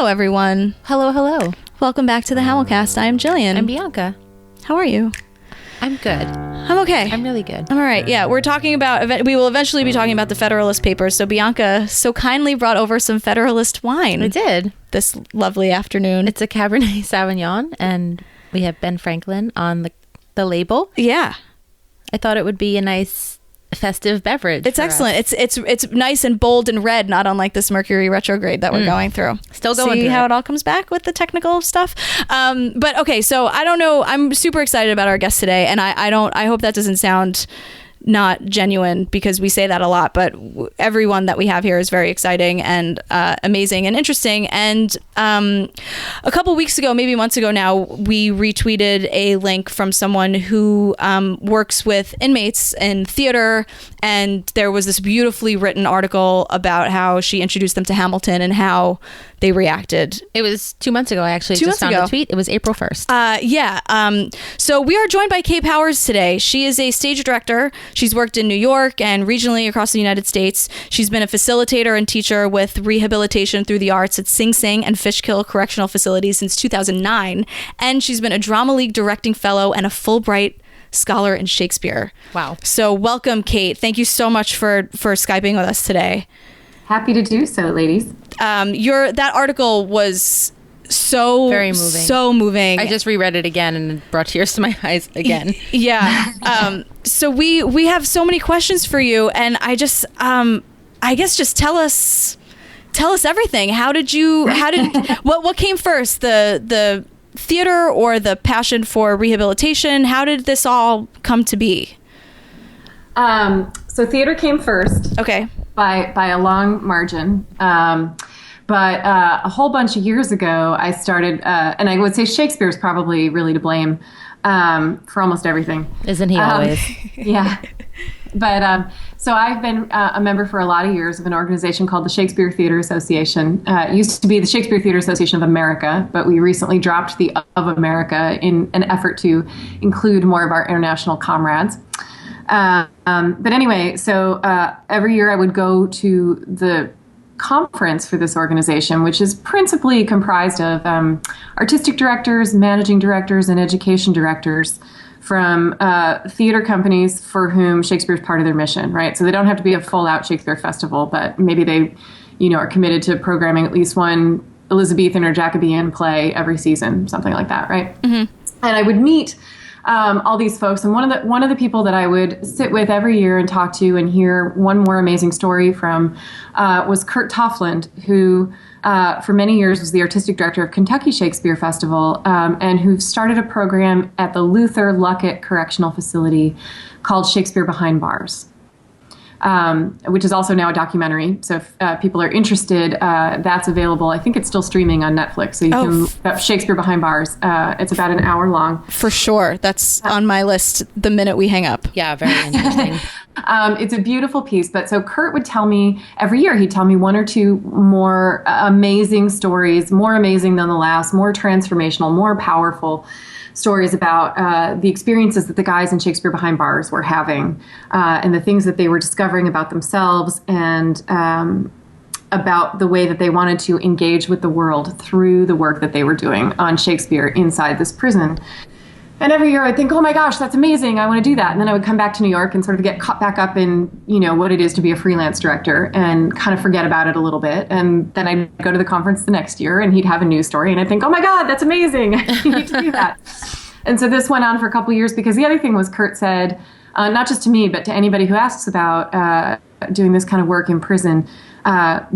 everyone. Hello, hello. Welcome back to the Hamilcast. I am Gillian. I'm Bianca. How are you? I'm good. I'm okay. I'm really good. I'm all right. Yeah, we will eventually be talking about the Federalist Papers. So Bianca so kindly brought over some Federalist wine. I did. This lovely afternoon. It's a Cabernet Sauvignon, and we have Ben Franklin on the label. Yeah. I thought it would be a nice festive beverage. It's excellent. It's nice and bold and red, not unlike this Mercury retrograde that we're going through. Still going See through how it all comes back with the technical stuff. But okay, so I don't know. I'm super excited about our guest today, and I hope that doesn't sound not genuine, because we say that a lot, but everyone that we have here is very exciting and amazing and interesting. And a couple weeks ago, maybe months ago now, we retweeted a link from someone who works with inmates in theater, and there was this beautifully written article about how she introduced them to Hamilton and how they reacted. It was 2 months ago. I actually just found the tweet. It was April 1st. So we are joined by Kay Powers today. She is a stage director. She's worked in New York and regionally across the United States. She's been a facilitator and teacher with Rehabilitation Through the Arts at Sing Sing and Fishkill Correctional Facilities since 2009. And she's been a Drama League directing fellow and a Fulbright scholar in Shakespeare. Wow. So welcome, Kate. Thank you so much for Skyping with us today. Happy to do so, ladies. That article was so very moving. So moving. I just reread it again and it brought tears to my eyes again. Yeah. So we have so many questions for you, and I guess just tell us everything. What came first? The theater or the passion for rehabilitation? How did this all come to be? So theater came first. Okay. By a long margin. But a whole bunch of years ago, I started, and I would say Shakespeare's probably really to blame for almost everything. Isn't he always? Yeah. But so I've been a member for a lot of years of an organization called the Shakespeare Theater Association. It used to be the Shakespeare Theater Association of America, but we recently dropped the of America in an effort to include more of our international comrades. But anyway, so every year I would go to the conference for this organization, which is principally comprised of artistic directors, managing directors, and education directors from theater companies for whom Shakespeare is part of their mission, right? So they don't have to be a full-out Shakespeare festival, but maybe they, are committed to programming at least one Elizabethan or Jacobean play every season, something like that, right? Mm-hmm. And I would meet all these folks, and one of the people that I would sit with every year and talk to and hear one more amazing story from was Kurt Toffland, who for many years was the artistic director of Kentucky Shakespeare Festival, and who started a program at the Luther Luckett Correctional Facility called Shakespeare Behind Bars. Which is also now a documentary. So if people are interested, that's available. I think it's still streaming on Netflix. So you can, Shakespeare Behind Bars. It's about an hour long. For sure. That's on my list the minute we hang up. Yeah, very interesting. It's a beautiful piece. But so Kurt would tell me, every year he'd tell me one or two more amazing stories, more amazing than the last, more transformational, more powerful stories about the experiences that the guys in Shakespeare Behind Bars were having, and the things that they were discovering about themselves, and about the way that they wanted to engage with the world through the work that they were doing on Shakespeare inside this prison. And every year I'd think, oh my gosh, that's amazing, I want to do that. And then I would come back to New York and sort of get caught back up in, what it is to be a freelance director, and kind of forget about it a little bit. And then I'd go to the conference the next year and he'd have a news story and I'd think, oh my God, that's amazing, I need to do that. And so this went on for a couple of years, because the other thing was Kurt said, not just to me, but to anybody who asks about doing this kind of work in prison,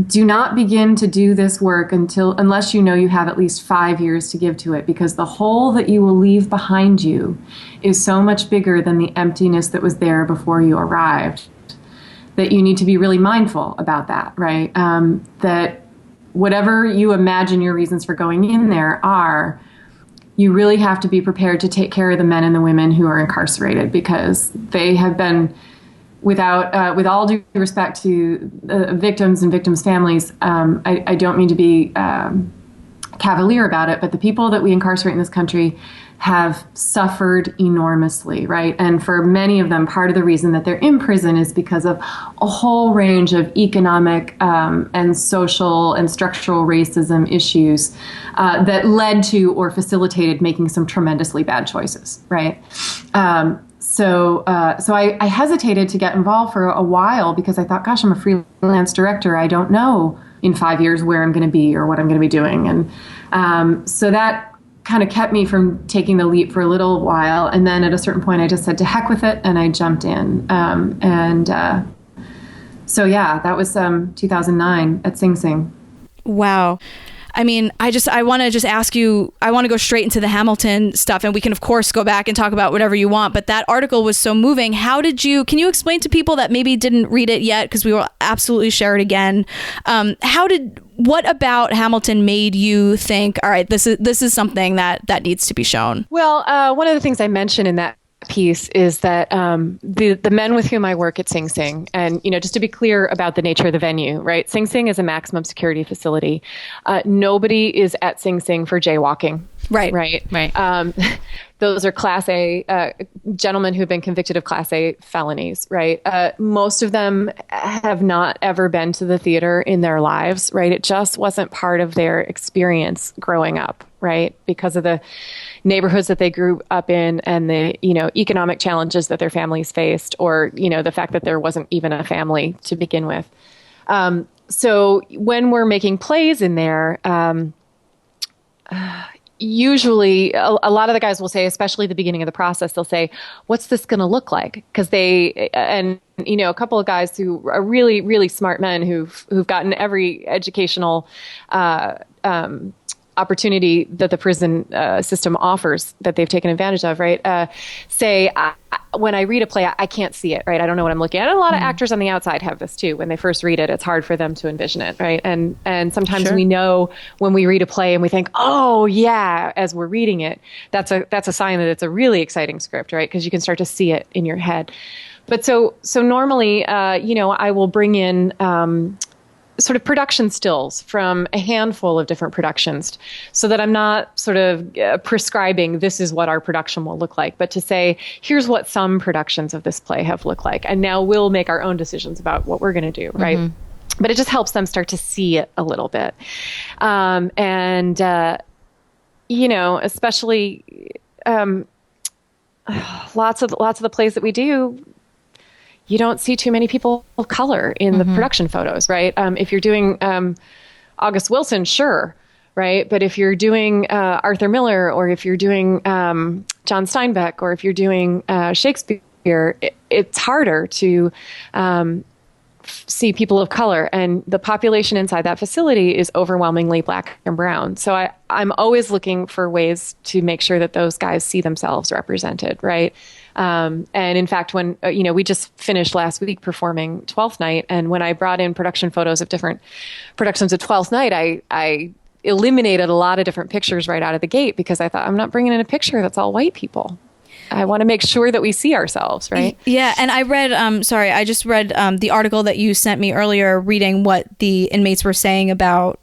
do not begin to do this work unless you know you have at least 5 years to give to it, because the hole that you will leave behind you is so much bigger than the emptiness that was there before you arrived, that you need to be really mindful about that, right? That whatever you imagine your reasons for going in there are, you really have to be prepared to take care of the men and the women who are incarcerated, because they have been, with all due respect to victims and victims' families, I don't mean to be cavalier about it, but the people that we incarcerate in this country have suffered enormously, right? And for many of them, part of the reason that they're in prison is because of a whole range of economic and social and structural racism issues that led to or facilitated making some tremendously bad choices, right? So I hesitated to get involved for a while because I thought, gosh, I'm a freelance director. I don't know in 5 years where I'm going to be or what I'm going to be doing. And so that kind of kept me from taking the leap for a little while. And then at a certain point, I just said to heck with it, and I jumped in. So yeah, that was 2009 at Sing Sing. Wow. I mean, I want to just ask you, I want to go straight into the Hamilton stuff, and we can of course go back and talk about whatever you want, but that article was so moving. Can you explain to people that maybe didn't read it yet, because we will absolutely share it again. What about Hamilton made you think, all right, this is something that needs to be shown? Well, one of the things I mentioned in that piece is that the men with whom I work at Sing Sing, and just to be clear about the nature of the venue, right? Sing Sing is a maximum security facility. Nobody is at Sing Sing for jaywalking. Right. Those are Class A gentlemen who've been convicted of Class A felonies, right? Most of them have not ever been to the theater in their lives, right? It just wasn't part of their experience growing up, right? Because of the neighborhoods that they grew up in and the, economic challenges that their families faced, or, the fact that there wasn't even a family to begin with. So when we're making plays in there, usually a lot of the guys will say, especially at the beginning of the process, they'll say, what's this going to look like? Because a couple of guys who are really, really smart men who've gotten every educational opportunity that the prison system offers that they've taken advantage of, right? Say, when I read a play, I can't see it, right? I don't know what I'm looking at. And a lot of actors on the outside have this too. When they first read it, it's hard for them to envision it, right? And sometimes we know when we read a play and we think, oh yeah, as we're reading it, that's a sign that it's a really exciting script, right? Because you can start to see it in your head. But so normally, I will bring in sort of production stills from a handful of different productions, so that I'm not sort of prescribing this is what our production will look like, but to say, here's what some productions of this play have looked like. And now we'll make our own decisions about what we're going to do, right? Mm-hmm. But it just helps them start to see it a little bit. Especially lots of the plays that we do, you don't see too many people of color in the production photos, right? If you're doing August Wilson, sure, right? But if you're doing Arthur Miller, or if you're doing John Steinbeck, or if you're doing Shakespeare, it's harder to see people of color. And the population inside that facility is overwhelmingly Black and brown. So I'm always looking for ways to make sure that those guys see themselves represented, right? And in fact, when, we just finished last week performing Twelfth Night, and when I brought in production photos of different productions of Twelfth Night, I eliminated a lot of different pictures right out of the gate, because I thought, I'm not bringing in a picture that's all white people. I want to make sure that we see ourselves, right? Yeah. And I read, I just read the article that you sent me earlier, reading what the inmates were saying about,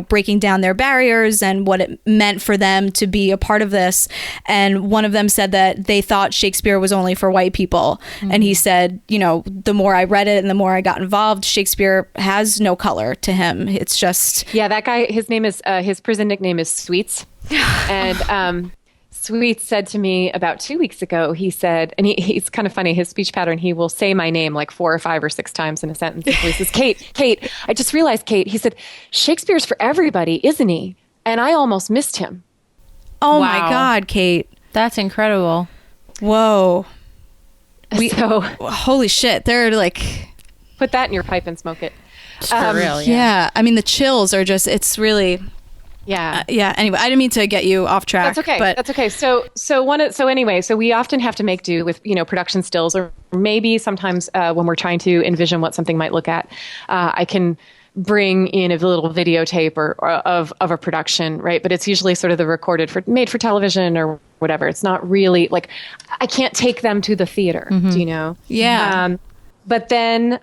breaking down their barriers and what it meant for them to be a part of this. And one of them said that they thought Shakespeare was only for white people. Mm-hmm. And he said, the more I read it and the more I got involved, Shakespeare has no color to him. It's just... Yeah, that guy, his name is, his prison nickname is Sweets. And Sweets said to me about 2 weeks ago, he said, and he's kind of funny, his speech pattern, he will say my name like 4 or 5 or 6 times in a sentence. He says, Kate, I just realized, Kate, he said, Shakespeare's for everybody, isn't he? And I almost missed him. Oh wow. My God, Kate. That's incredible. Whoa. Holy shit. They're like... Put that in your pipe and smoke it. For real, yeah. I mean, the chills are just, it's really... Yeah. Anyway, I didn't mean to get you off track. That's okay. But That's okay. So we often have to make do with, production stills, or maybe sometimes when we're trying to envision what something might look at, I can bring in a little videotape or of a production, right? But it's usually sort of the made for television or whatever. It's not really like, I can't take them to the theater, do you know? Yeah. But then,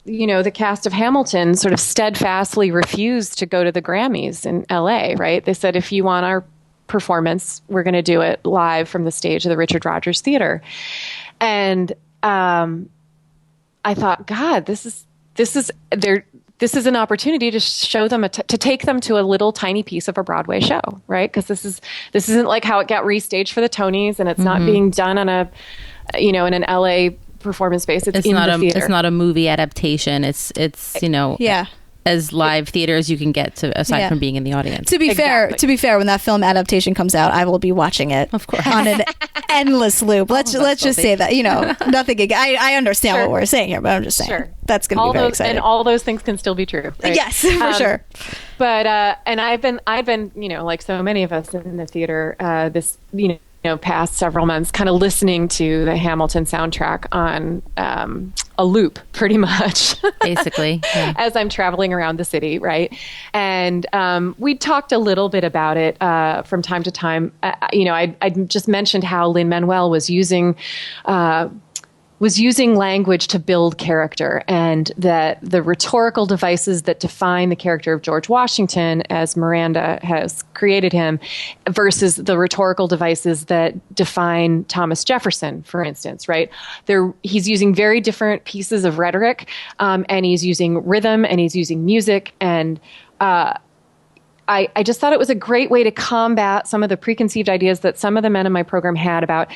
the cast of Hamilton sort of steadfastly refused to go to the Grammys in LA, right? They said, if you want our performance. We're going to do it live from the stage of the Richard Rodgers Theater. And I thought, God, this is an opportunity to show them, to take them to a little tiny piece of a Broadway show, right? Because this isn't like how it got restaged for the Tonys, and it's not being done on in an LA performance space. It's in the theater. It's not a movie adaptation. It's as live theater as you can get to, aside from being in the audience. To be fair, when that film adaptation comes out, I will be watching it, of course, on an endless loop. Let's just say that, nothing. I understand what we're saying here, but I'm just saying that's going to be very exciting. And all those things can still be true. Right? Yes, for sure. But and I've been like so many of us in the theater, past several months, kind of listening to the Hamilton soundtrack on a loop, pretty much, basically, as I'm traveling around the city, right? And we talked a little bit about it from time to time. I just mentioned how Lin-Manuel was using language to build character, and that the rhetorical devices that define the character of George Washington, as Miranda has created him, versus the rhetorical devices that define Thomas Jefferson, for instance, right? He's using very different pieces of rhetoric, and he's using rhythm, and he's using music, and I just thought it was a great way to combat some of the preconceived ideas that some of the men in my program had about,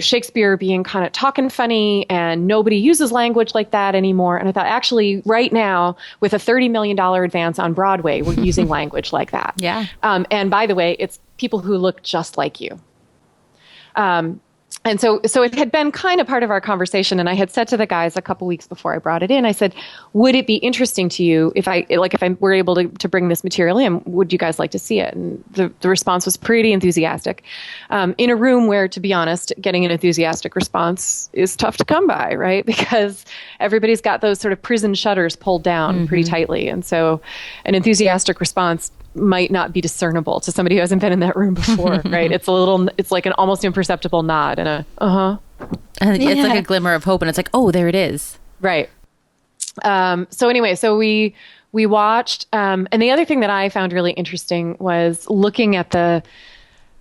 Shakespeare being kind of talking funny and nobody uses language like that anymore. And I thought, actually, right now, with a $30 million advance on Broadway, we're using language like that. Yeah. And by the way, it's people who look just like you. And so it had been kind of part of our conversation, and I had said to the guys a couple weeks before I brought it in, I said, would it be interesting to you if I were able to bring this material in, would you guys like to see it? And the response was pretty enthusiastic. In a room where, to be honest, getting an enthusiastic response is tough to come by, right? Because everybody's got those sort of prison shutters pulled down pretty tightly. And so an enthusiastic response might not be discernible to somebody who hasn't been in that room before, right? It's like an almost imperceptible nod and a, And it's like a glimmer of hope, and it's like, oh, there it is. Right. So anyway, we watched, and the other thing that I found really interesting was looking at the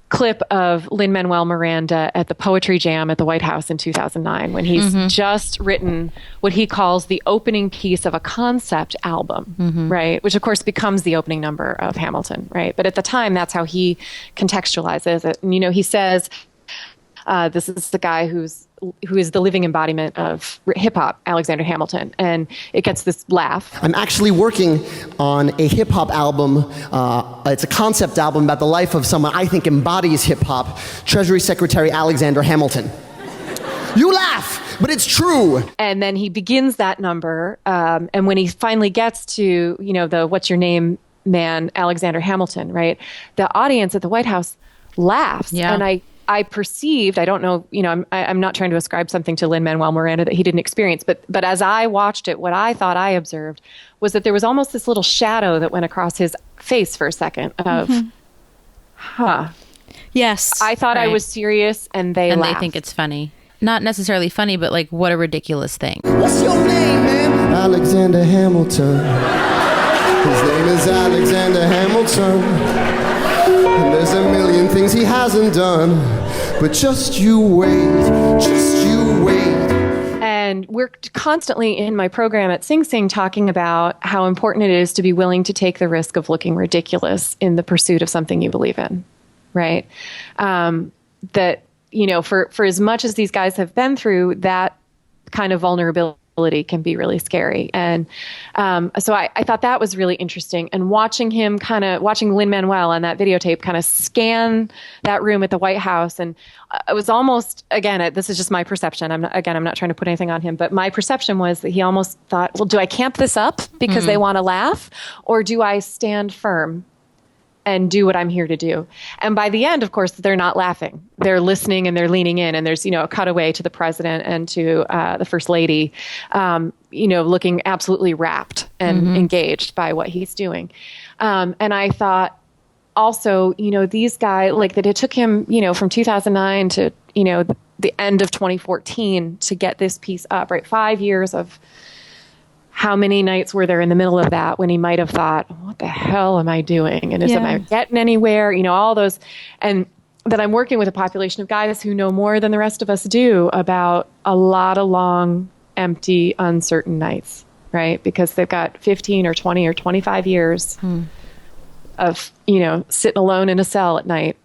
clip of Lin-Manuel Miranda at the Poetry Jam at the White House in 2009, when he's just written what he calls the opening piece of a concept album, right? Which of course becomes the opening number of Hamilton, right? But at the time, that's how he contextualizes it. And, he says, this is the guy who is the living embodiment of hip hop, Alexander Hamilton. And it gets this laugh. I'm actually working on a hip hop album. It's a concept album about the life of someone I think embodies hip hop, Treasury Secretary Alexander Hamilton. You laugh, but it's true. And then he begins that number. And when he finally gets to, the what's your name man, Alexander Hamilton, right? The audience at the White House laughs. Yeah. And I perceived, I don't know, I'm not trying to ascribe something to Lin-Manuel Miranda that he didn't experience, but as I watched it, what I thought I observed was that there was almost this little shadow that went across his face for a second of, Yes. I thought I was serious, and they laughed. And they think it's funny. Not necessarily funny, but like, what a ridiculous thing. What's your name, man? Alexander Hamilton. His name is Alexander Hamilton. And there's a million things he hasn't done. But just you wait, just you wait. And we're constantly in my program at Sing Sing talking about how important it is to be willing to take the risk of looking ridiculous in the pursuit of something you believe in, right? That, for as much as these guys have been through, that kind of vulnerability can be really scary. And so I thought that was really interesting. And watching Lin-Manuel on that videotape kind of scan that room at the White House. And it was almost, again, this is just my perception. I'm not trying to put anything on him, but my perception was that he almost thought, well, do I camp this up because they want to laugh? Or do I stand firm and do what I'm here to do? And by the end, of course, they're not laughing. They're listening and they're leaning in. And there's, a cutaway to the president and to the first lady, looking absolutely rapt and engaged by what he's doing. And I thought also, these guys, like that it took him, from 2009 to, the end of 2014 to get this piece up, right? 5 years of how many nights were there in the middle of that when he might have thought, what the hell am I doing? And am I getting anywhere? All those. And that I'm working with a population of guys who know more than the rest of us do about a lot of long, empty, uncertain nights, right? Because they've got 15 or 20 or 25 years of, sitting alone in a cell at night.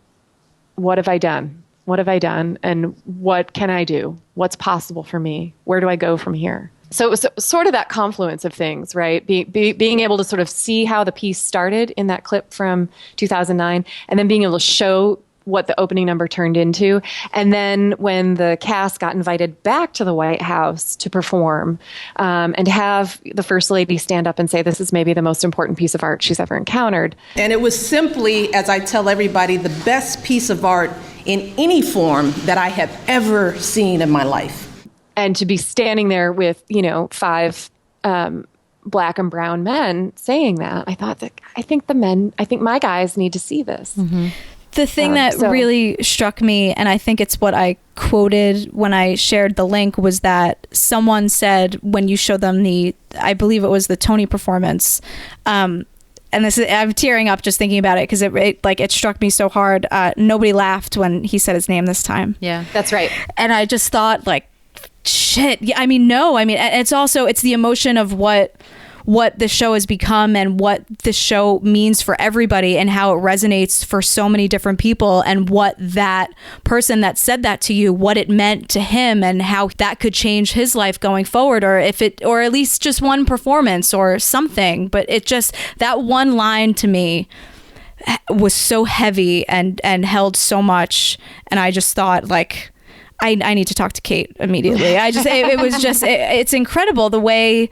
What have I done? What have I done? And what can I do? What's possible for me? Where do I go from here? So it was sort of that confluence of things, right? Being able to sort of see how the piece started in that clip from 2009, and then being able to show what the opening number turned into. And then when the cast got invited back to the White House to perform, and have the First Lady stand up and say, this is maybe the most important piece of art she's ever encountered. And it was simply, as I tell everybody, the best piece of art in any form that I have ever seen in my life. And to be standing there with, 5 Black and brown men saying that, I thought I think my guys need to see this. Mm-hmm. The thing that really struck me, and I think it's what I quoted when I shared the link, was that someone said when you showed them I believe it was the Tony performance, and I'm tearing up just thinking about it because it struck me so hard. Nobody laughed when he said his name this time. Yeah, that's right. And I just thought, shit. Yeah, it's the emotion of what the show has become and what the show means for everybody and how it resonates for so many different people, and what that person that said that to you, what it meant to him and how that could change his life going forward, or at least just one performance or something. But that one line to me was so heavy and held so much. And I just thought, I need to talk to Kate immediately. It's incredible the way,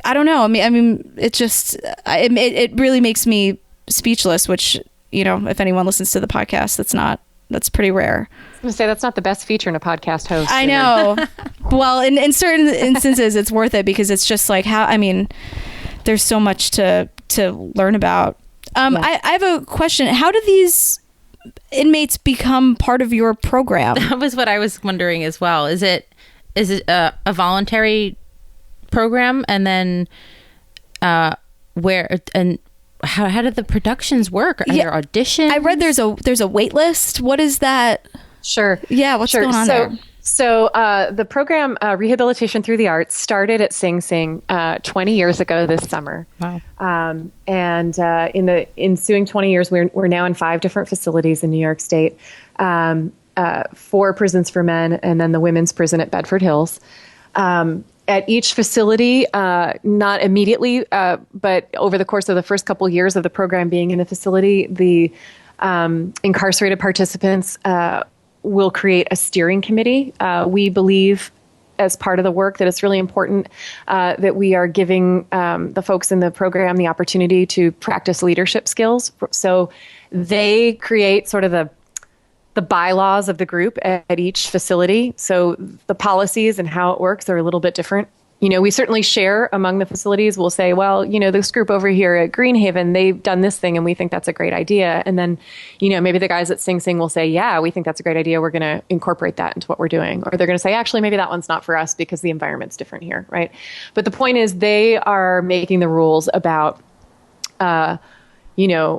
I don't know. I mean, it really makes me speechless, which, if anyone listens to the podcast, that's pretty rare. I was going to say, that's not the best feature in a podcast host. I know. Well, in certain instances, it's worth it because it's just there's so much to learn about. I have a question. How do these inmates become part of your program? That was what I was wondering as well. Is it a voluntary program, and then how do the productions work? Are there auditions? I read there's a wait list. What is that? Sure. Yeah, what's going on there? So the program Rehabilitation Through the Arts started at Sing Sing 20 years ago this summer. Wow. And in the ensuing 20 years, we're now in 5 different facilities in New York State, 4 prisons for men, and then the women's prison at Bedford Hills. At each facility, not immediately, but over the course of the first couple years of the program being in the facility, the incarcerated participants will create a steering committee. We believe, as part of the work, that it's really important that we are giving the folks in the program the opportunity to practice leadership skills. So they create sort of the bylaws of the group at each facility. So the policies and how it works are a little bit different. We certainly share among the facilities. We'll say, well, this group over here at Greenhaven, they've done this thing and we think that's a great idea. And then, maybe the guys at Sing Sing will say, yeah, we think that's a great idea. We're going to incorporate that into what we're doing. Or they're going to say, actually, maybe that one's not for us because the environment's different here, right? But the point is they are making the rules about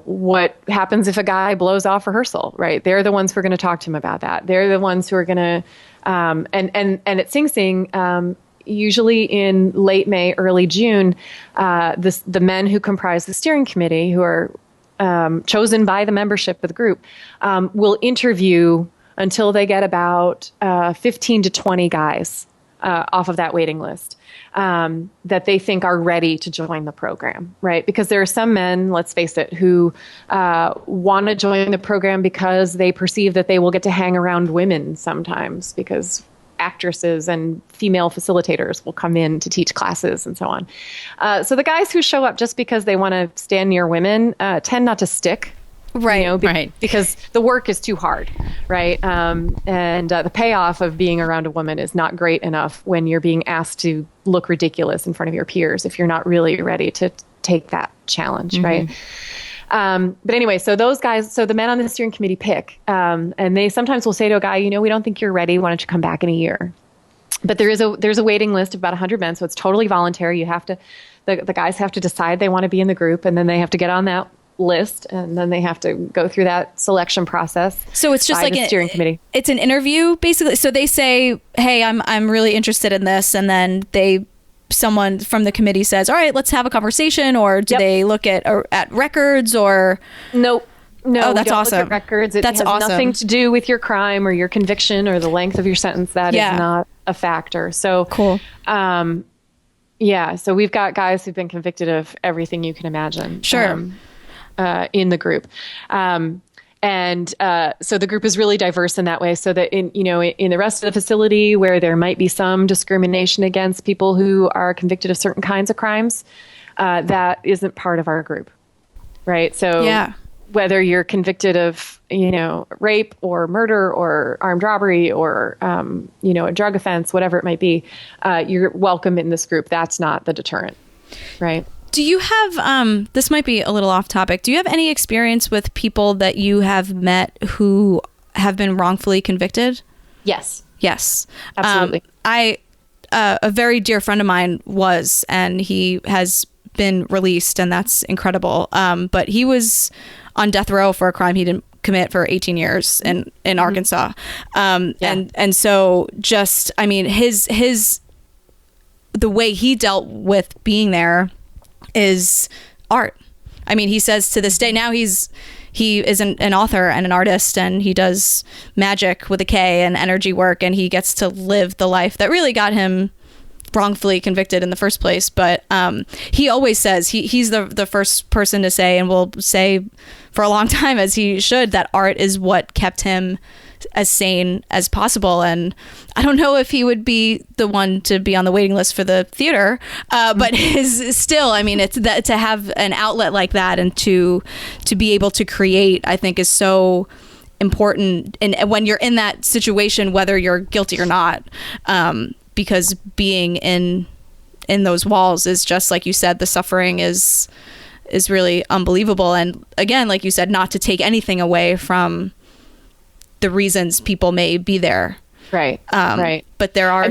what happens if a guy blows off rehearsal, right? They're the ones who are going to talk to him about that. They're the ones who are going to, and at Sing Sing, usually in late May, early June, the men who comprise the steering committee, who are chosen by the membership of the group, will interview until they get about 15 to 20 guys off of that waiting list. That they think are ready to join the program, right? Because there are some men, let's face it, who want to join the program because they perceive that they will get to hang around women sometimes, because actresses and female facilitators will come in to teach classes and so on. So the guys who show up just because they want to stand near women tend not to stick. Right. Right. Because the work is too hard, right? And the payoff of being around a woman is not great enough when you're being asked to look ridiculous in front of your peers if you're not really ready to take that challenge, right? But anyway, so those guys, so the men on the steering committee pick, and they sometimes will say to a guy, we don't think you're ready. Why don't you come back in a year? But there's a waiting list of about 100 men, so it's totally voluntary. You have to, the guys have to decide they want to be in the group, and then they have to get on that list, and then they have to go through that selection process. So it's just like a steering committee. It's an interview, basically. So they say, "Hey, I'm really interested in this," and then someone from the committee says, "All right, let's have a conversation." Or do they look at records or? Nope. No, that's awesome. Look at records. It that's has awesome. Nothing to do with your crime or your conviction or the length of your sentence. That is not a factor. So cool. Yeah. So we've got guys who've been convicted of everything you can imagine. Sure. In the group. So the group is really diverse in that way, so that in the rest of the facility where there might be some discrimination against people who are convicted of certain kinds of crimes, that isn't part of our group. Right. So whether you're convicted of, rape or murder or armed robbery or, a drug offense, whatever it might be, you're welcome in this group. That's not the deterrent. Right. Do you have, this might be a little off topic, do you have any experience with people that you have met who have been wrongfully convicted? Yes. Yes. Absolutely. A very dear friend of mine was, and he has been released, and that's incredible. But he was on death row for a crime he didn't commit for 18 years in Arkansas. And so just, I mean, the way he dealt with being there is art. I mean, he says to this day, now he is an author and an artist, and he does magic with a K and energy work, and he gets to live the life that really got him wrongfully convicted in the first place. But he always says, he's the first person to say, and will say for a long time, as he should, that art is what kept him as sane as possible. And I don't know if he would be the one to be on the waiting list for the theater, but still, I mean, it's that to have an outlet like that and to be able to create, I think, is so important. And when you're in that situation, whether you're guilty or not, because being in those walls is just, like you said, the suffering is really unbelievable. And again, like you said, not to take anything away from the reasons people may be there. Right. Right. But there are,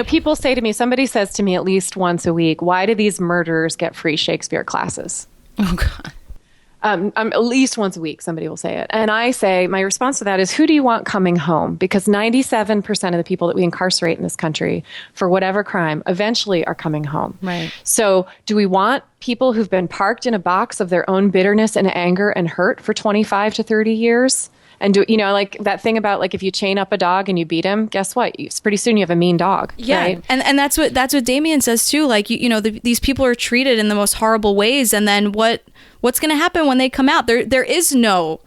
people say to me, somebody says to me at least once a week, why do these murderers get free Shakespeare classes? Oh, God. At least once a week, somebody will say it. And I say, my response to that is, who do you want coming home? Because 97% of the people that we incarcerate in this country for whatever crime eventually are coming home. Right. So do we want people who've been parked in a box of their own bitterness and anger and hurt for 25 to 30 years? And like that thing about, like, if you chain up a dog and you beat him, guess what? Pretty soon you have a mean dog. Yeah. Right? And that's what Damien says too. Like, these people are treated in the most horrible ways. And then what's going to happen when they come out? There is no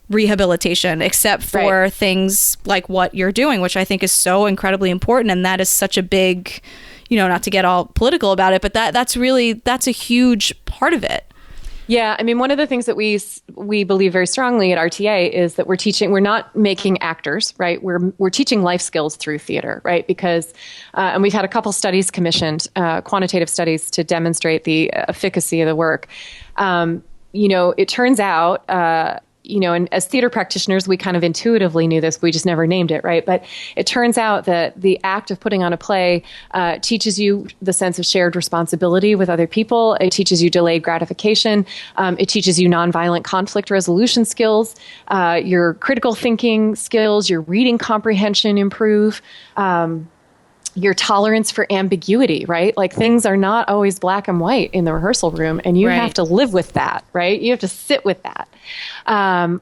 rehabilitation except for things like what you're doing, which I think is so incredibly important. And that is such a big, not to get all political about it, but that's a huge part of it. Yeah, I mean, one of the things that we believe very strongly at RTA is that we're not making actors, right? We're teaching life skills through theater, right? Because, and we've had a couple studies commissioned, quantitative studies, to demonstrate the efficacy of the work. It turns out, and as theater practitioners, we kind of intuitively knew this, we just never named it, right? But it turns out that the act of putting on a play teaches you the sense of shared responsibility with other people. It teaches you delayed gratification. It teaches you nonviolent conflict resolution skills. Your critical thinking skills, your reading comprehension improve. Your tolerance for ambiguity, right? Like, things are not always black and white in the rehearsal room, and you have to live with that, right? You have to sit with that.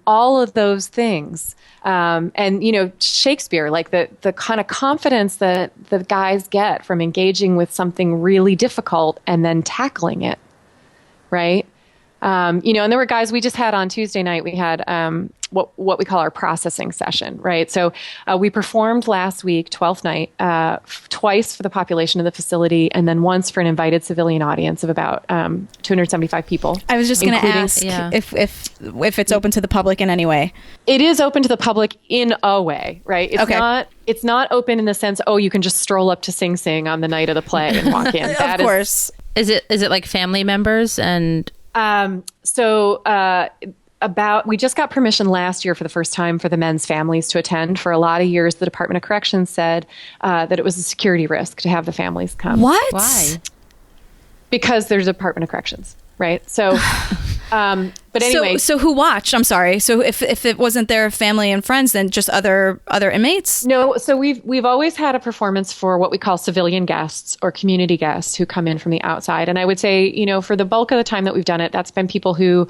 All of those things. And, Shakespeare, like the kind of confidence that the guys get from engaging with something really difficult and then tackling it, right? And there were guys we just had on Tuesday night, we had what we call our processing session, right? So we performed last week, 12th night, twice for the population of the facility, and then once for an invited civilian audience of about 275 people. I was just going to ask if it's open to the public in any way. It is open to the public in a way, right? It's not open in the sense, you can just stroll up to Sing Sing on the night of the play and walk in. Of course. Is it like family members and... we just got permission last year for the first time for the men's families to attend. For a lot of years, the Department of Corrections said that it was a security risk to have the families come. What? Why? Because there's a Department of Corrections, right? So, but anyway. So who watched? I'm sorry. So if it wasn't their family and friends, then just other inmates? No. So we've always had a performance for what we call civilian guests or community guests who come in from the outside. And I would say, for the bulk of the time that we've done it, that's been people who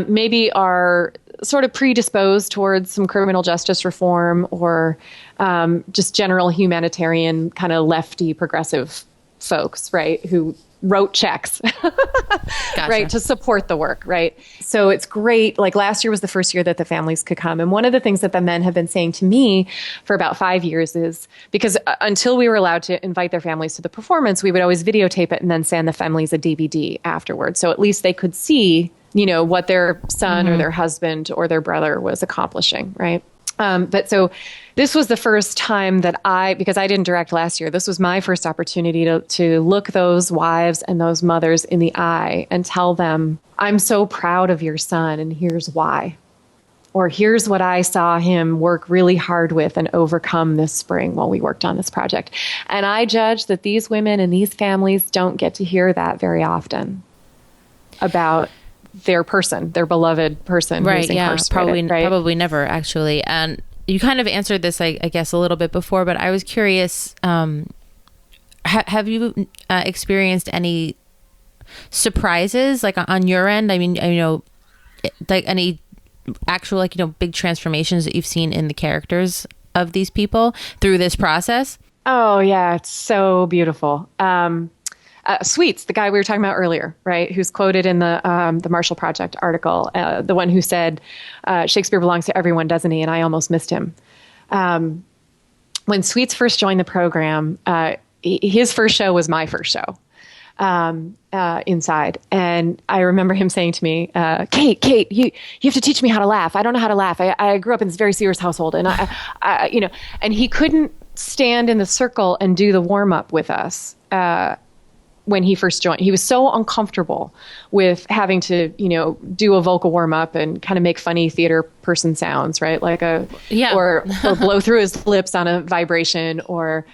maybe are sort of predisposed towards some criminal justice reform or just general humanitarian kind of lefty progressive folks, right? Who wrote checks, Gotcha. right, to support the work, right? So it's great. Like last year was the first year that the families could come. And one of the things that the men have been saying to me for about 5 years is, because until we were allowed to invite their families to the performance, we would always videotape it and then send the families a DVD afterwards. So at least they could see, what their son or their husband or their brother was accomplishing, right? But so this was the first time that because I didn't direct last year, this was my first opportunity to look those wives and those mothers in the eye and tell them, I'm so proud of your son and here's why. Or here's what I saw him work really hard with and overcome this spring while we worked on this project. And I judge that these women and these families don't get to hear that very often about their person, their beloved person, Right? who's Yeah, incarcerated, right? probably never actually. And you kind of answered this, I guess, a little bit before, but I was curious. Have you experienced any surprises, like on your end? I mean, like any actual, big transformations that you've seen in the characters of these people through this process? Oh yeah, it's so beautiful. Sweets, the guy we were talking about earlier, right? Who's quoted in the Marshall Project article, the one who said, Shakespeare belongs to everyone, doesn't he? And I almost missed him. When Sweets first joined the program, his first show was my first show inside. And I remember him saying to me, Kate, you have to teach me how to laugh. I don't know how to laugh. I grew up in this very serious household. And and he couldn't stand in the circle and do the warm up with us. When he first joined, he was so uncomfortable with having to, do a vocal warm up and kind of make funny theater person sounds, right? Like or blow through his lips on a vibration or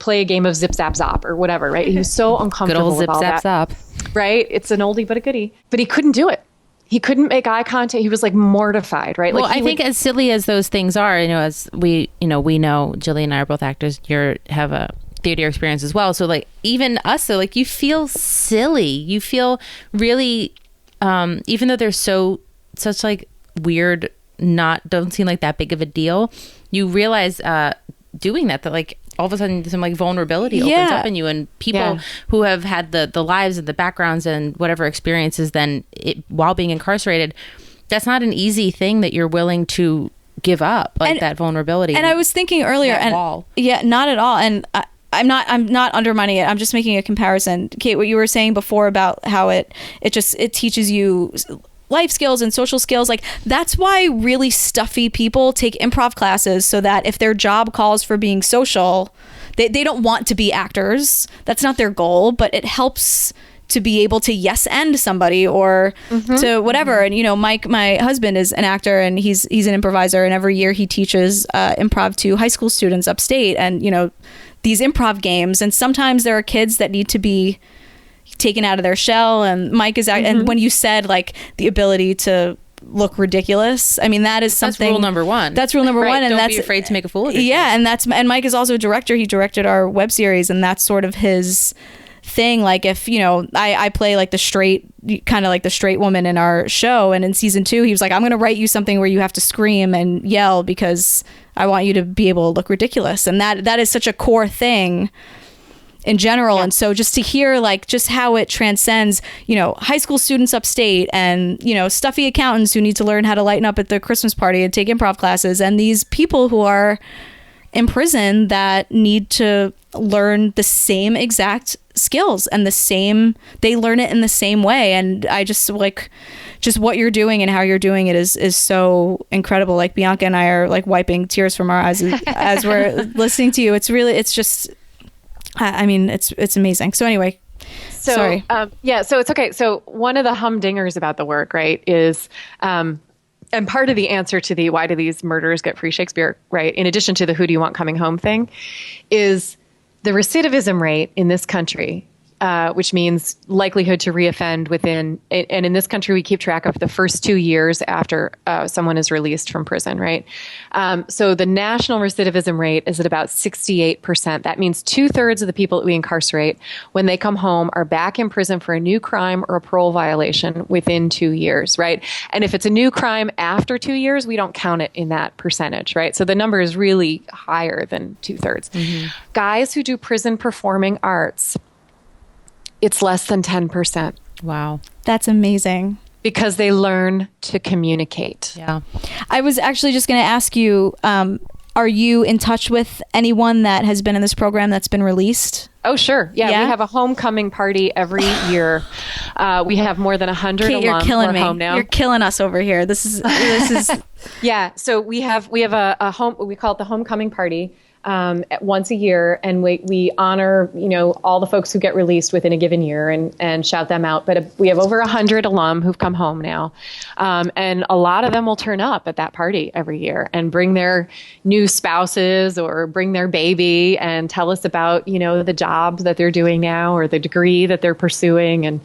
play a game of zip zap zop or whatever, right? He was so uncomfortable Good old with all zip zap that, zop. right? It's an oldie but a goodie, but he couldn't do it. He couldn't make eye contact. He was like mortified, right? Well, I think as silly as those things are, as we know, Gillian and I are both actors. You have a theater experience as well, so like even us, so like you feel silly, you feel really even though they're such like weird, don't seem like that big of a deal, you realize doing that like all of a sudden some like vulnerability opens up in you, and people who have had the lives and the backgrounds and whatever experiences then while being incarcerated, that's not an easy thing that you're willing to give up, like that vulnerability. And I was thinking earlier, not at all. And I'm not undermining it. I'm just making a comparison. Kate, what you were saying before about how it teaches you life skills and social skills, like that's why really stuffy people take improv classes, so that if their job calls for being social, they don't want to be actors. That's not their goal, but it helps to be able to yes and somebody or to whatever. And Mike, my husband, is an actor and he's an improviser, and every year he teaches improv to high school students upstate, and these improv games, and sometimes there are kids that need to be taken out of their shell, and Mike is and when you said like the ability to look ridiculous, I mean that is something. That's rule number one. That's rule number one, and don't be afraid to make a fool of yourself. Yeah, and Mike is also a director. He directed our web series, and that's sort of his thing. Like if I play like the straight woman in our show, and in season 2 he was like, I'm gonna write you something where you have to scream and yell because I want you to be able to look ridiculous. And that is such a core thing in general. And so just to hear like just how it transcends high school students upstate and stuffy accountants who need to learn how to lighten up at the Christmas party and take improv classes, and these people who are in prison that need to learn the same exact skills and they learn it in the same way. And I just what you're doing and how you're doing it is so incredible. Like Bianca and I are like wiping tears from our eyes as we're listening to you. It's just, I mean, it's amazing. So anyway, So, Sorry. So it's okay. So one of the humdingers about the work, right, is, and part of the answer to the why do these murderers get free Shakespeare, right, in addition to the who do you want coming home thing, is the recidivism rate in this country, which means likelihood to reoffend within, and in this country, we keep track of the first 2 years after someone is released from prison, right? So the national recidivism rate is at about 68%. That means 2/3 of the people that we incarcerate, when they come home, are back in prison for a new crime or a parole violation within 2 years, right? And if it's a new crime after 2 years, we don't count it in that percentage, right? So the number is really higher than 2/3. Guys who do prison performing arts, it's less than 10%. Wow. That's amazing. Because they learn to communicate. Yeah. I was actually just going to ask you, are you in touch with anyone that has been in this program that's been released? Oh, sure. Yeah. We have a homecoming party every year. We have more than 100 Kate, you're alum killing who are me. home now. You're killing us over here. This is Yeah. So we have a home, we call it the homecoming party. Once a year, and we honor, all the folks who get released within a given year and shout them out. But we have over 100 alum who've come home now. And a lot of them will turn up at that party every year and bring their new spouses or bring their baby and tell us about, the jobs that they're doing now or the degree that they're pursuing.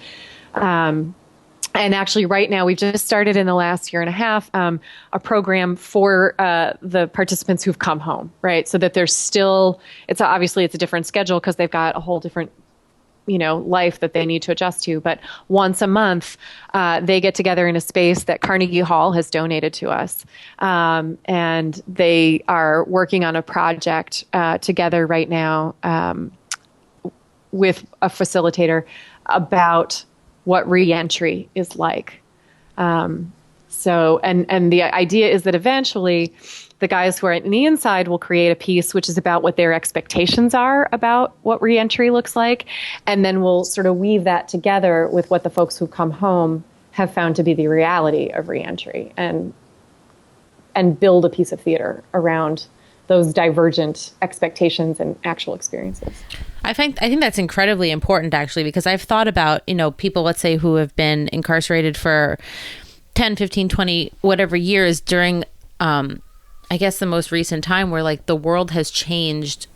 And actually, right now, we've just started in the last year and a half a program for the participants who've come home, right? So that there's still, it's a different schedule because they've got a whole different, life that they need to adjust to. But once a month, they get together in a space that Carnegie Hall has donated to us. And they are working on a project together right now with a facilitator about what reentry is like. And the idea is that eventually the guys who are on the inside will create a piece which is about what their expectations are about what reentry looks like. And then we'll sort of weave that together with what the folks who come home have found to be the reality of reentry and build a piece of theater around those divergent expectations and actual experiences. I think that's incredibly important, actually, because I've thought about, people, let's say, who have been incarcerated for 10, 15, 20, whatever years during, I guess, the most recent time where, like, the world has changed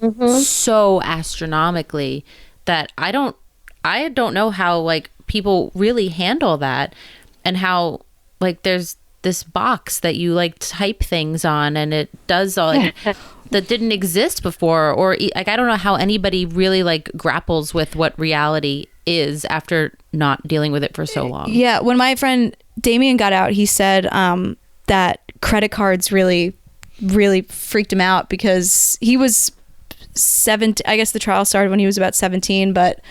so astronomically that I don't know how, like, people really handle that, and how, like, there's this box that you, like, type things on and it does all, like, that didn't exist before, or like, I don't know how anybody really, like, grapples with what reality is after not dealing with it for so long. Yeah. When my friend Damien got out, he said that credit cards really, really freaked him out because he was 17. I guess the trial started when he was about 17, but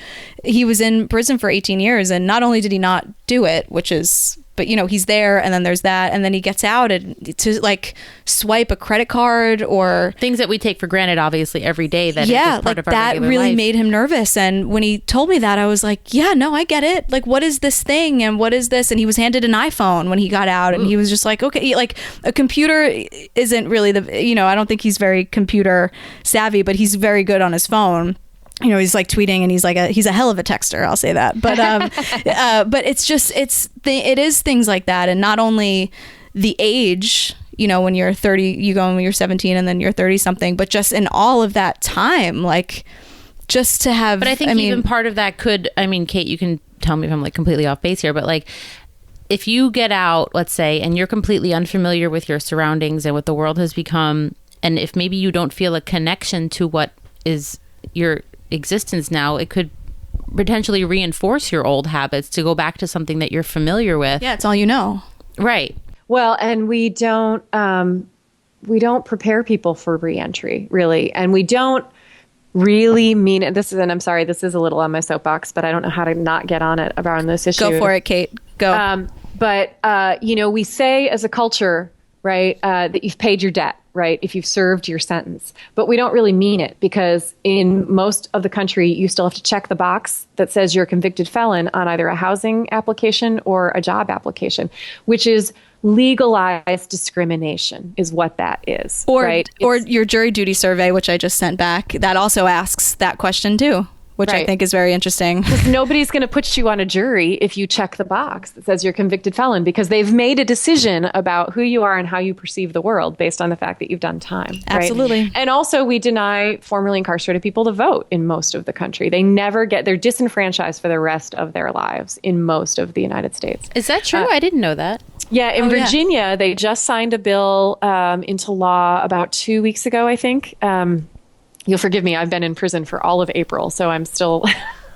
he was in prison for 18 years. And not only did he not do it, but he's there, and then there's that, and then he gets out, and to, like, swipe a credit card or things that we take for granted, obviously, every day. That is just part of our that regular really life. made him nervous. And when he told me that, I was like, yeah, no, I get it. Like, what is this thing, and what is this? And he was handed an iPhone when he got out, and he was just like, okay, like, a computer isn't really I don't think he's very computer savvy, but he's very good on his phone. He's like tweeting, and he's a hell of a texter. I'll say that. But but it is things like that, and not only the age. When you're 30, you go when you're 17, and then you're 30 something. But just in all of that time, like, just to have. But I think even part of that could. I mean, Kate, you can tell me if I'm, like, completely off base here, but, like, if you get out, let's say, and you're completely unfamiliar with your surroundings and what the world has become, and if maybe you don't feel a connection to what is your existence now, it could potentially reinforce your old habits to go back to something that you're familiar with. Yeah, it's all you know. Right. Well, and we don't prepare people for reentry, really, and we don't really mean it. And I'm sorry, this is a little on my soapbox, but I don't know how to not get on it around this issue. Go for it, Kate. Go. But we say as a culture, right, that you've paid your debt, right, if you've served your sentence. But we don't really mean it, because in most of the country, you still have to check the box that says you're a convicted felon on either a housing application or a job application, which is legalized discrimination is what that is. Or right? Or your jury duty survey, which I just sent back, that also asks that question too. which I Right. think is very interesting. Nobody's going to put you on a jury if you check the box that says you're a convicted felon, because they've made a decision about who you are and how you perceive the world based on the fact that you've done time. right? Absolutely. And also, we deny formerly incarcerated people to vote in most of the country. They're disenfranchised for the rest of their lives in most of the United States. Is that true? I didn't know that. Yeah, in Virginia, they just signed a bill into law about 2 weeks ago, I think. You'll forgive me, I've been in prison for all of April, so I'm still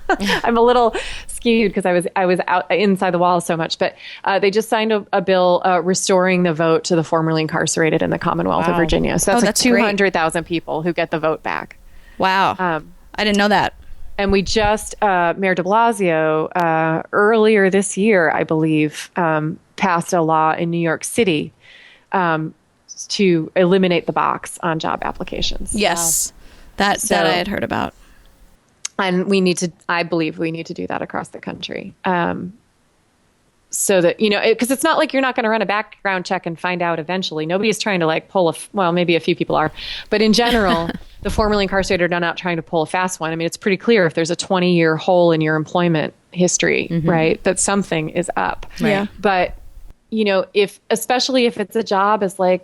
I'm a little skewed because I was out inside the walls so much. But they just signed a bill restoring the vote to the formerly incarcerated in the Commonwealth of Virginia. So that's, that's great. 200,000 people who get the vote back. Wow. I didn't know that. And we just, Mayor de Blasio, earlier this year, I believe, passed a law in New York City to eliminate the box on job applications. Yes. That I had heard about. And I believe we need to do that across the country. So that, because it's not like you're not going to run a background check and find out eventually. Nobody's trying to well, maybe a few people are. But in general, the formerly incarcerated are not trying to pull a fast one. I mean, it's pretty clear if there's a 20-year hole in your employment history, right, that something is up. Right. Yeah. But, especially if it's a job as a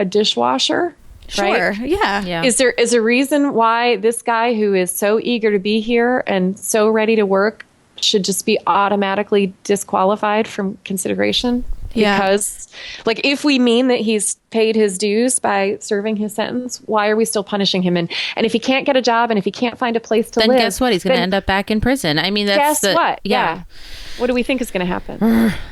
dishwasher, Sure. right? Yeah. Is there a reason why this guy who is so eager to be here and so ready to work should just be automatically disqualified from consideration? Yeah. Because, if we mean that he's paid his dues by serving his sentence, why are we still punishing him? And if he can't get a job and if he can't find a place to Then live, guess what? He's going to end up back in prison. I mean, that's guess what? Yeah. What do we think is going to happen?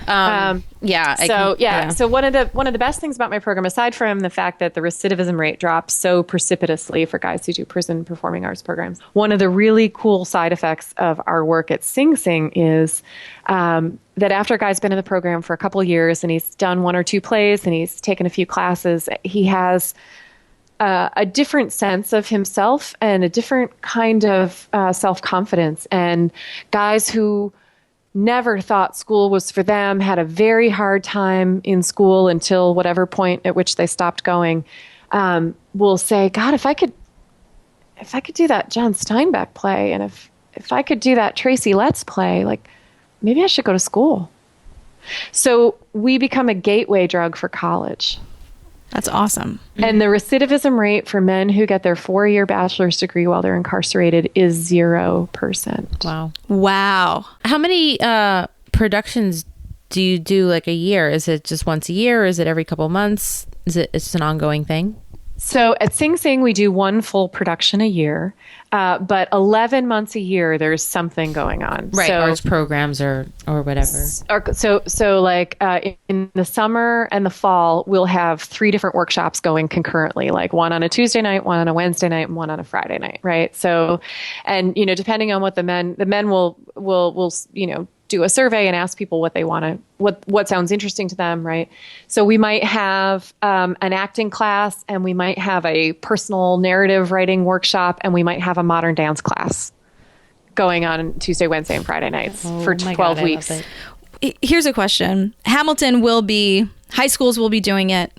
So one of the best things about my program, aside from the fact that the recidivism rate drops so precipitously for guys who do prison performing arts programs, one of the really cool side effects of our work at Sing Sing is that after a guy's been in the program for a couple of years and he's done one or two plays and he's taken a few classes, he has a different sense of himself and a different kind of self-confidence. And guys who never thought school was for them, had a very hard time in school until whatever point at which they stopped going, will say, God, if I could do that John Steinbeck play, and if I could do that Tracy Letts play, maybe I should go to school. So we become a gateway drug for college. That's awesome. And the recidivism rate for men who get their 4-year bachelor's degree while they're incarcerated is 0%. Wow. How many productions do you do a year? Is it just once a year? Or is it every couple months? It's an ongoing thing? So at Sing Sing, we do one full production a year, but 11 months a year, there's something going on. Right, so, arts programs or whatever. In the summer and the fall, we'll have 3 different workshops going concurrently, one on a Tuesday night, one on a Wednesday night, and one on a Friday night, right? So, and, depending on what the men will do a survey and ask people what they want to, what sounds interesting to them, right? So we might have an acting class, and we might have a personal narrative writing workshop, and we might have a modern dance class going on Tuesday, Wednesday, and Friday nights for 12 weeks. Here's a question. Hamilton high schools will be doing it.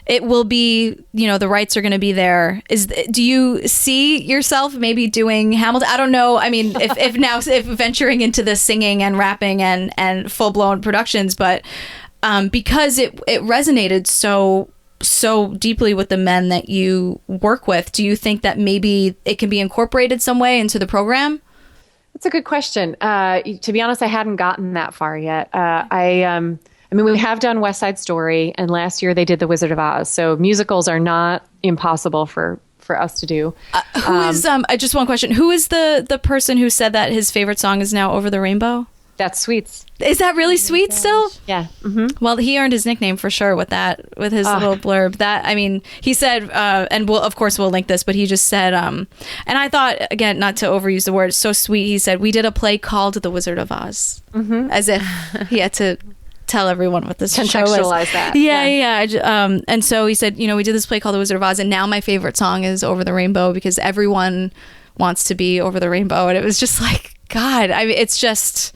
It will be, the rights are going to be there. Do you see yourself maybe doing Hamilton? I don't know. I mean, if venturing into the singing and rapping and full blown productions, but because it resonated so deeply with the men that you work with, do you think that maybe it can be incorporated some way into the program? That's a good question. To be honest, I hadn't gotten that far yet. We have done West Side Story, and last year they did The Wizard of Oz. So musicals are not impossible for us to do. Who is just one question? Who is the person who said that his favorite song is now Over the Rainbow? That's Sweets. Is that really Sweet still? Yeah. Mm-hmm. Well, he earned his nickname for sure with his little blurb. He said, and of course we'll link this, but he just said, and I thought, again, not to overuse the word, so sweet. He said, we did a play called The Wizard of Oz, as if he had to tell everyone what this show is. Contextualize that. Yeah. And so he said, we did this play called The Wizard of Oz, and now my favorite song is Over the Rainbow because everyone wants to be over the rainbow. And it was just God, it's just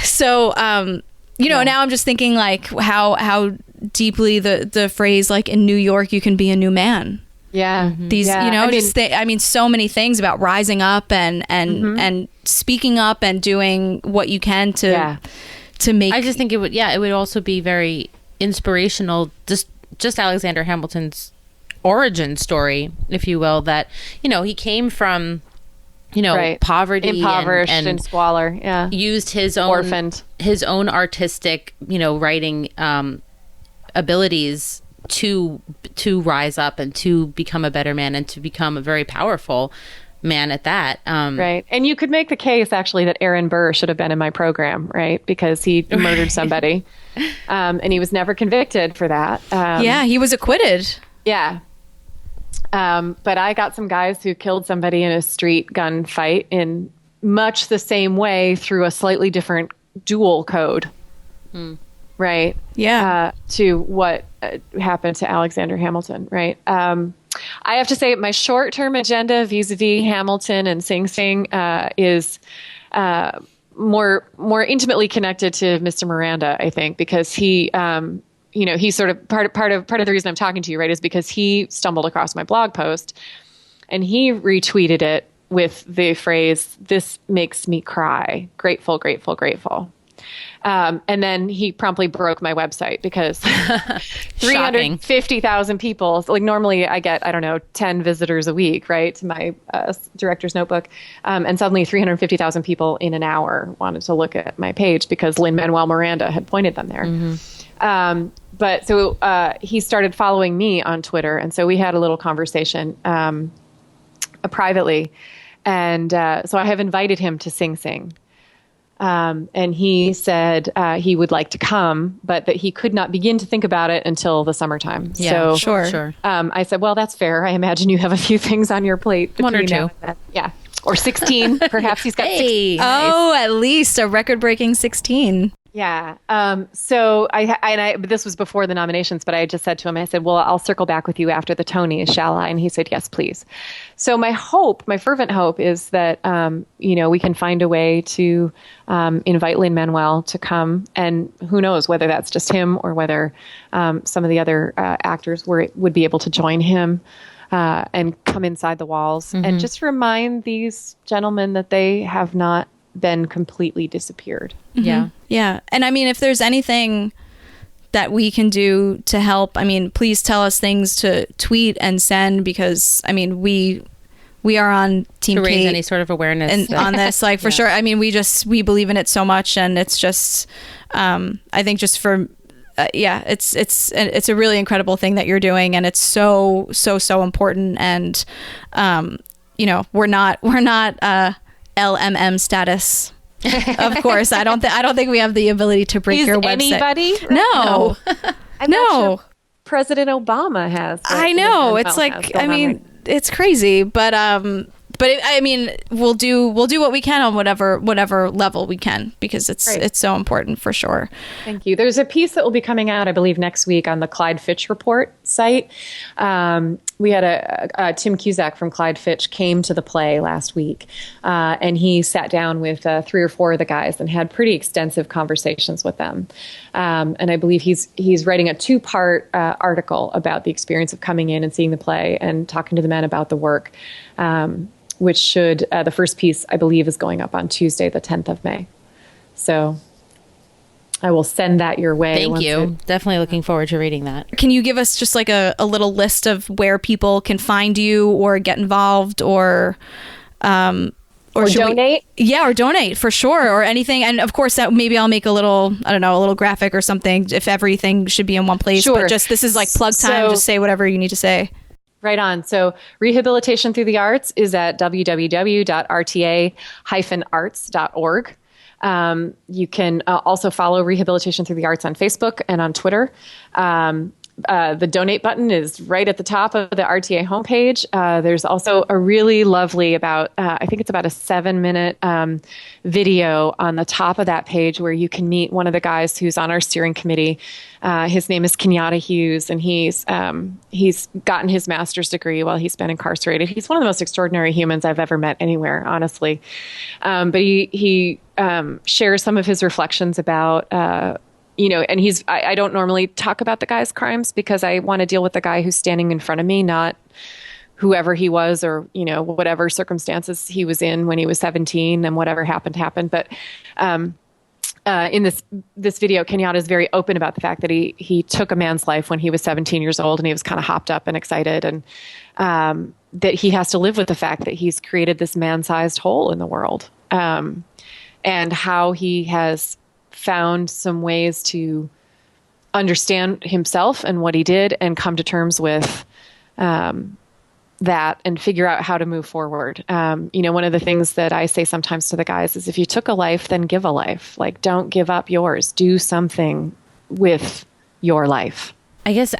so, now I'm just thinking how deeply the phrase in New York, you can be a new man Yeah. These, Yeah. you know, I mean, so many things about rising up and speaking up and doing what you can to make. I just think it would also be very inspirational. Just Alexander Hamilton's origin story, if you will, that, you know, he came from, you know, poverty, impoverished and squalor. Yeah. Used his own artistic, you know, writing abilities to rise up and to become a better man and to become a very powerful man at that. Right. And you could make the case actually that Aaron Burr should have been in my program, right? Because he murdered somebody and he was never convicted for that. Yeah, he was acquitted. Yeah. But I got some guys who killed somebody in a street gun fight in much the same way through a slightly different dual code. Right. Yeah. To what happened to Alexander Hamilton. Right. I have to say my short-term agenda vis-a-vis Hamilton and Sing Sing is more intimately connected to Mr. Miranda, I think, because he, you know, he's sort of part of the reason I'm talking to you, right, is because he stumbled across my blog post and he retweeted it with the phrase, "This makes me cry. Grateful, grateful, grateful." And then he promptly broke my website because 350,000 people, like normally I get, 10 visitors a week, right, to my director's notebook. And suddenly 350,000 people in an hour wanted to look at my page because Lin-Manuel Miranda had pointed them there. But so he started following me on Twitter. And so we had a little conversation privately. And so I have invited him to Sing Sing. And he said he would like to come, but that he could not begin to think about it until the summertime. Yeah, so, sure. I said, well, that's fair. I imagine you have a few things on your plate. One or two. Now and then. Yeah. Or 16. Perhaps he's got 16. Oh, at least a record-breaking 16. Yeah. So but this was before the nominations, but I just said to him, I said, well, I'll circle back with you after the Tonys, shall I? And he said, yes, please. So my fervent hope is that, you know, we can find a way to invite Lin-Manuel to come. And who knows whether that's just him or whether some of the other actors would be able to join him and come inside the walls and just remind these gentlemen that they have not been completely disappeared. Yeah. Yeah. And I mean, if there's anything that we can do to help, I mean, please tell us things to tweet and send, because I mean, we are on Team to raise Kate any sort of awareness and on this, like for sure. I mean, we believe in it so much, and it's just, I think just for, it's a really incredible thing that you're doing, and it's so important. And, you know, we're not LMM status. Of course, I don't think we have the ability to break your website. Anybody? No. I'm not sure President Obama has. I know. It's like, I mean, it's crazy, but I mean, we'll do what we can on whatever level we can, because it's so important for sure. Thank you. There's a piece that will be coming out, I believe, next week on the Clyde Fitch Report site. We had a Tim Cusack from Clyde Fitch came to the play last week, and he sat down with 3 or 4 of the guys and had pretty extensive conversations with them. And I believe he's writing a 2-part article about the experience of coming in and seeing the play and talking to the men about the work. Which should, the first piece, I believe, is going up on Tuesday, the 10th of May. So I will send that your way. Thank you. Definitely looking forward to reading that. Can you give us just like a little list of where people can find you or get involved or donate? Or donate for sure, or anything. And of course, that maybe I'll make a little graphic or something if everything should be in one place. Sure. But just, this is like plug time. Just say whatever you need to say. Right on. So Rehabilitation Through the Arts is at www.rta-arts.org. You can also follow Rehabilitation Through the Arts on Facebook and on Twitter. The donate button is right at the top of the RTA homepage. There's also a really lovely I think it's about a 7-minute video on the top of that page where you can meet one of the guys who's on our steering committee. His name is Kenyatta Hughes, and he's gotten his master's degree while he's been incarcerated. He's one of the most extraordinary humans I've ever met anywhere, honestly. But he shares some of his reflections about and I don't normally talk about the guy's crimes because I want to deal with the guy who's standing in front of me, not whoever he was or, whatever circumstances he was in when he was 17 and whatever happened. But in this video, Kenyatta is very open about the fact that he took a man's life when he was 17 years old and he was kind of hopped up and excited, and that he has to live with the fact that he's created this man-sized hole in the world, and how he has found some ways to understand himself and what he did and come to terms with that and figure out how to move forward. One of the things that I say sometimes to the guys is, if you took a life, then give a life. Like, don't give up yours. Do something with your life. I guess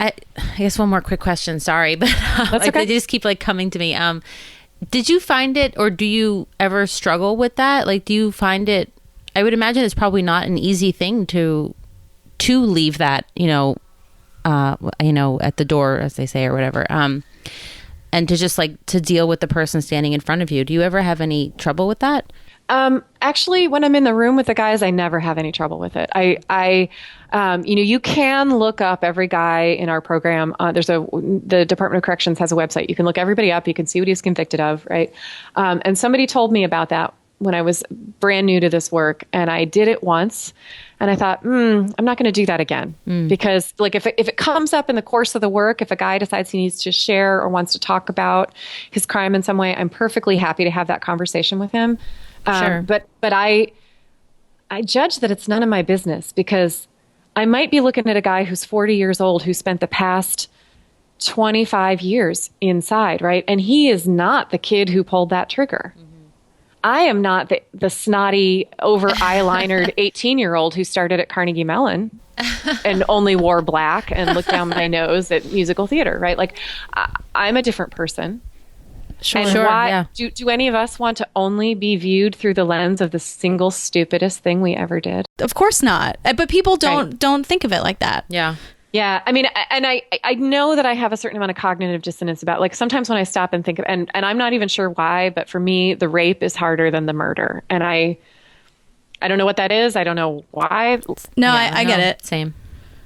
one more quick question. Sorry, but That's okay. They just keep coming to me. Did you find it, or do you ever struggle with that? Like, do you find it? I would imagine it's probably not an easy thing to leave that, at the door, as they say, or whatever. And to just to deal with the person standing in front of you. Do you ever have any trouble with that? Actually, when I'm in the room with the guys, I never have any trouble with it. You can look up every guy in our program. The Department of Corrections has a website. You can look everybody up. You can see what he's convicted of, right? And somebody told me about that when I was brand new to this work, and I did it once, and I thought, I'm not going to do that again, because if it comes up in the course of the work, if a guy decides he needs to share or wants to talk about his crime in some way, I'm perfectly happy to have that conversation with him. Sure. But I judge that it's none of my business, because I might be looking at a guy who's 40 years old who spent the past 25 years inside, right? And he is not the kid who pulled that trigger. I am not the snotty, over eyelinered 18-year-old who started at Carnegie Mellon and only wore black and looked down my nose at musical theater, right? I'm a different person. Sure. And why do any of us want to only be viewed through the lens of the single stupidest thing we ever did? Of course not. But people don't think of it like that. Yeah. Yeah. I mean, and I know that I have a certain amount of cognitive dissonance about, sometimes when I stop and think of, and I'm not even sure why, but for me, the rape is harder than the murder. And I don't know what that is. I don't know why. No, I get it. Same.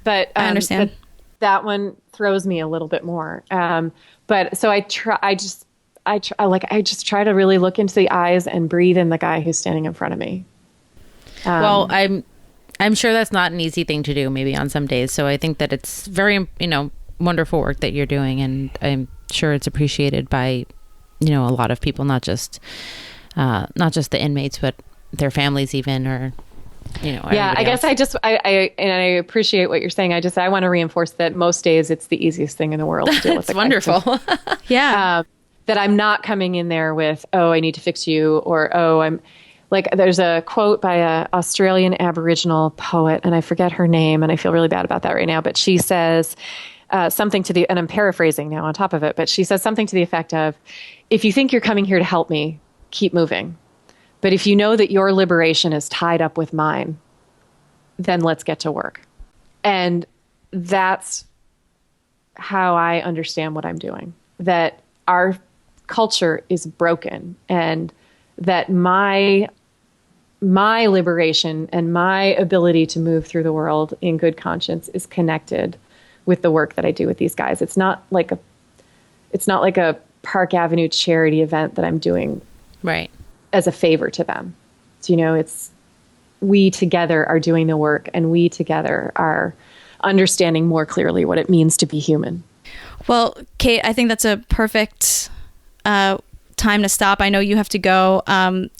But I understand. But that one throws me a little bit more. But so I just try to really look into the eyes and breathe in the guy who's standing in front of me. Well, I'm sure that's not an easy thing to do, maybe on some days. So I think that it's very, wonderful work that you're doing, and I'm sure it's appreciated by, a lot of people, not just the inmates, but their families even, or, Yeah, I guess I appreciate what you're saying. I want to reinforce that most days it's the easiest thing in the world to deal with. It's wonderful. Yeah. That I'm not coming in there with, I need to fix you, or, I'm there's a quote by an Australian Aboriginal poet, and I forget her name, and I feel really bad about that right now, but she says something and I'm paraphrasing now on top of it, but she says something to the effect of, if you think you're coming here to help me, keep moving. But if you know that your liberation is tied up with mine, then let's get to work. And that's how I understand what I'm doing, that our culture is broken, and that my liberation and my ability to move through the world in good conscience is connected with the work that I do with these guys. It's not like a Park Avenue charity event that I'm doing right as a favor to them. So, it's we together are doing the work, and we together are understanding more clearly what it means to be human. Well, Kate, I think that's a perfect time to stop. I know you have to go.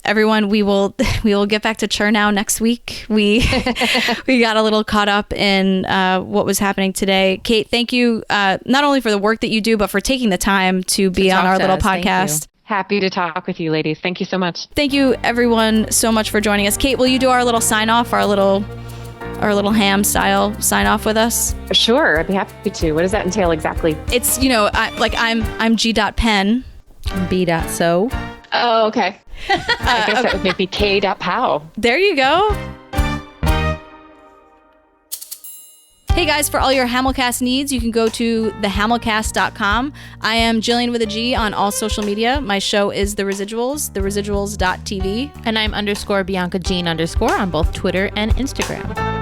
Everyone, we will get back to Chernow next week. We got a little caught up in what was happening today. Kate, thank you not only for the work that you do, but for taking the time to be on our little podcast. Happy to talk with you, ladies. Thank you so much. Thank you, everyone, so much for joining us. Kate, will you do our little sign off, our little ham style sign off with us? Sure, I'd be happy to. What does that entail exactly? It's I'm G.Pen. B.so. Oh, okay. I guess that would make me K.pow. There you go. Hey guys, for all your Hamilcast needs, you can go to thehamilcast.com. I am Gillian with a G on all social media. My show is The Residuals, theresiduals.tv. And I'm _Bianca Jean_ on both Twitter and Instagram.